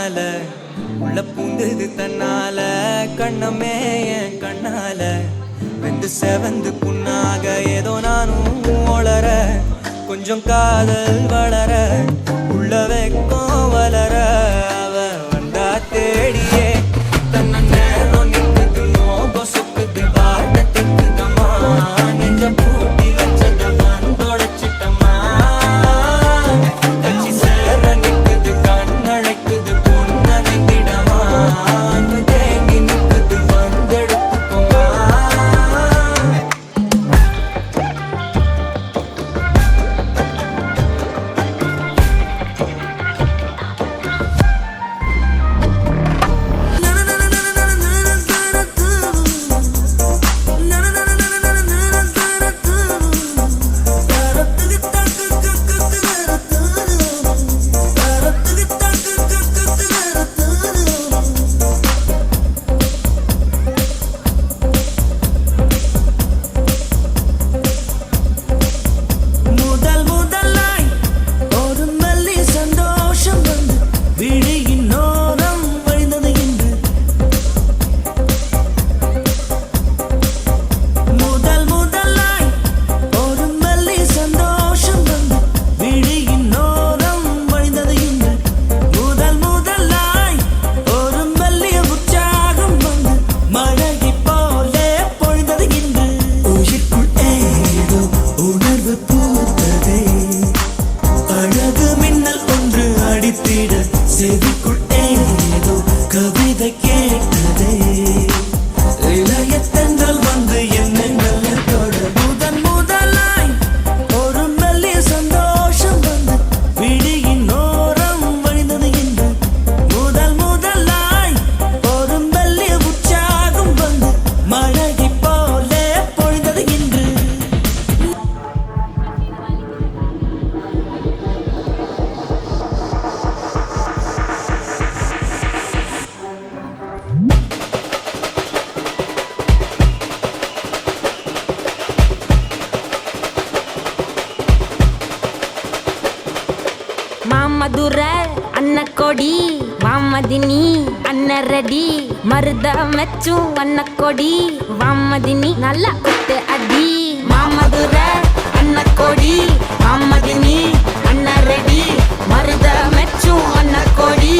கண்ணால உள்ள பூந்தது தன்னால கண்ணமே என் கண்ணால வெந்து செவந்து புண்ணாக ஏதோ நானும் ஒளர கொஞ்சம் காதல் வளர உள்ள வெக்கம் வளர அவ வந்தா தேடியே தன்ன நேரம் நிற்குது நோகம் சுக்குது வாட்டத்துக்கு தம்மா நெஞ்ச பூட்டி வச்சத வந்தொடைச்சிட்டம்மா கட்சி சேர நிற்குது கண்ணழைக்குது பொன்னணைந்திடமா அன்பு தேங்கி நிற்குது வந்தெடுத்துக்கோமா செவிக்குள் ஏதோ கவிதை கேட்டதே இளைய தென்றல் வந்து என்னென்ன தொட முதன் முதலாய் ஒரு மெல்லிய சந்தோஷம் வந்து விழியின் ஓரம் வழிந்தது என்று முதல் முதலாய் ஒரு மெல்லிய உற்சாகம் வந்து மழகை போலே பொழிந்தது என்று மாமதுர அன்னக்கொடி வாமதினி அன்னரடி மருத மெச்சும் அன்னக்கொடி வாமதினி நல்ல குத்து அடி மாமதுர அன்னக்கொடி வாமதினி அன்னரடி மருத மெச்சும் அன்னக்கொடி